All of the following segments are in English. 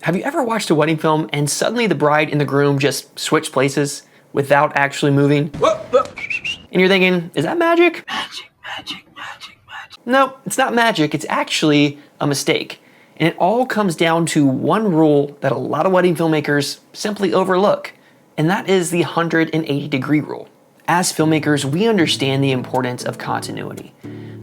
Have you ever watched a wedding film and suddenly the bride and the groom just switch places without actually moving? And you're thinking, is that magic? Magic. No, it's not magic. It's actually a mistake. And it all comes down to one rule that a lot of wedding filmmakers simply overlook, and that is the 180-degree rule. As filmmakers, we understand the importance of continuity,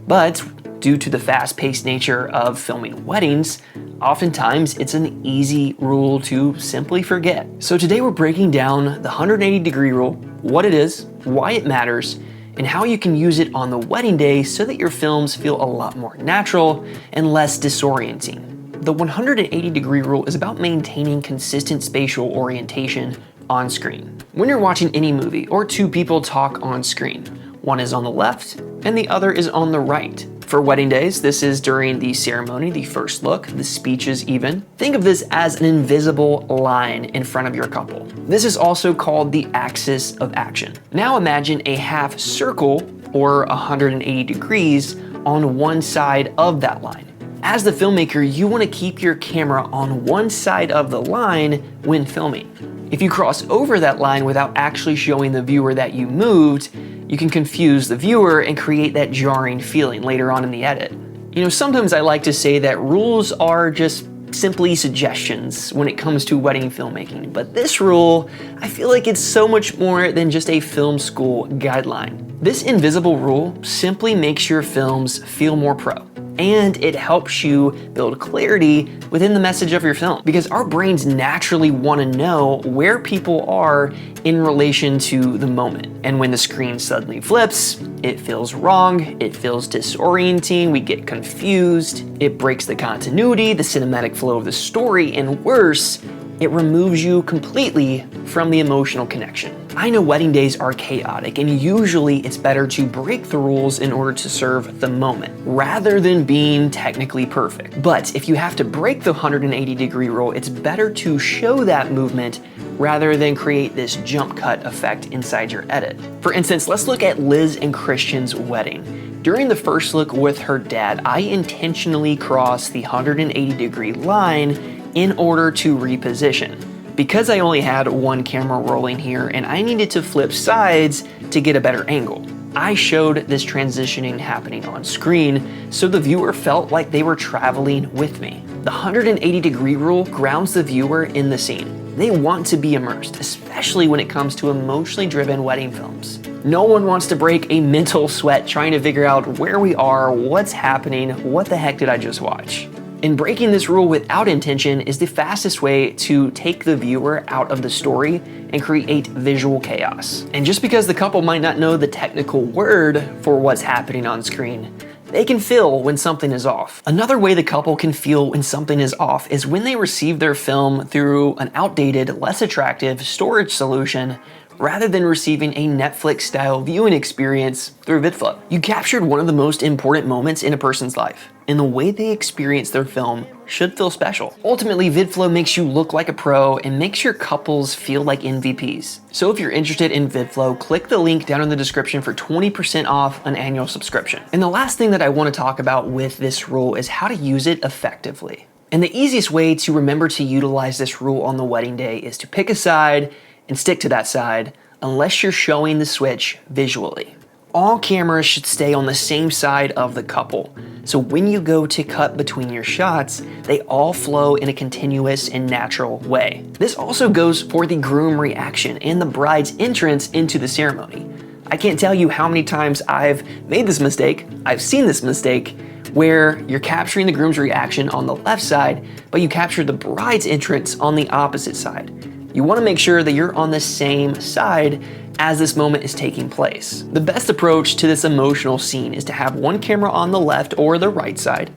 but due to the fast-paced nature of filming weddings, oftentimes it's an easy rule to simply forget. So today we're breaking down the 180-degree rule, what it is, why it matters, and how you can use it on the wedding day so that your films feel a lot more natural and less disorienting. The 180-degree rule is about maintaining consistent spatial orientation on screen. When you're watching any movie or two people talk on screen, one is on the left and the other is on the right. For wedding days, this is during the ceremony, the first look, the speeches even. Think of this as an invisible line in front of your couple. This is also called the axis of action. Now imagine a half circle or 180 degrees on one side of that line. As the filmmaker, you want to keep your camera on one side of the line when filming. If you cross over that line without actually showing the viewer that you moved, you can confuse the viewer and create that jarring feeling later on in the edit. You know, sometimes I like to say that rules are just simply suggestions when it comes to wedding filmmaking, but this rule, I feel like it's so much more than just a film school guideline. This invisible rule simply makes your films feel more pro, and it helps you build clarity within the message of your film, because our brains naturally want to know where people are in relation to the moment. And when the screen suddenly flips, it feels wrong, it feels disorienting, we get confused, it breaks the continuity, the cinematic flow of the story, and worse, it removes you completely from the emotional connection. I know wedding days are chaotic, and usually it's better to break the rules in order to serve the moment, rather than being technically perfect. But if you have to break the 180-degree rule, it's better to show that movement rather than create this jump cut effect inside your edit. For instance, let's look at Liz and Christian's wedding. During the first look with her dad, I intentionally crossed the 180-degree line in order to reposition. Because I only had one camera rolling here and I needed to flip sides to get a better angle, I showed this transitioning happening on screen so the viewer felt like they were traveling with me. The 180-degree rule grounds the viewer in the scene. They want to be immersed, especially when it comes to emotionally driven wedding films. No one wants to break a mental sweat trying to figure out where we are, what's happening, what the heck did I just watch? And breaking this rule without intention is the fastest way to take the viewer out of the story and create visual chaos. And just because the couple might not know the technical word for what's happening on screen, they can feel when something is off. Another way the couple can feel when something is off is when they receive their film through an outdated, less attractive storage solution rather than receiving a Netflix-style viewing experience through Vidflow. You captured one of the most important moments in a person's life, and the way they experience their film should feel special. Ultimately, Vidflow makes you look like a pro and makes your couples feel like MVPs. So if you're interested in Vidflow, click the link down in the description for 20% off an annual subscription. And the last thing that I want to talk about with this rule is how to use it effectively. And the easiest way to remember to utilize this rule on the wedding day is to pick a side and stick to that side unless you're showing the switch visually. All cameras should stay on the same side of the couple, so when you go to cut between your shots, they all flow in a continuous and natural way. This also goes for the groom reaction and the bride's entrance into the ceremony. I can't tell you how many times I've made this mistake, I've seen this mistake, where you're capturing the groom's reaction on the left side, but you capture the bride's entrance on the opposite side. You want to make sure that you're on the same side as this moment is taking place. The best approach to this emotional scene is to have one camera on the left or the right side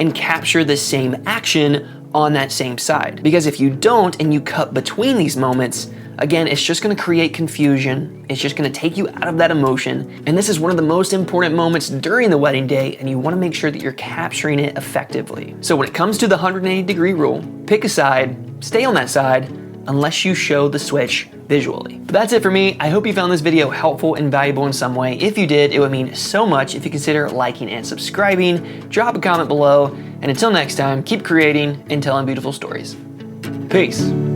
and capture the same action on that same side. Because if you don't and you cut between these moments, again, it's just going to create confusion. It's just going to take you out of that emotion. And this is one of the most important moments during the wedding day, and you want to make sure that you're capturing it effectively. So when it comes to the 180-degree rule, pick a side, stay on that side, unless you show the switch visually. But that's it for me. I hope you found this video helpful and valuable in some way. If you did, it would mean so much if you consider liking and subscribing. Drop a comment below, and until next time, keep creating and telling beautiful stories. Peace.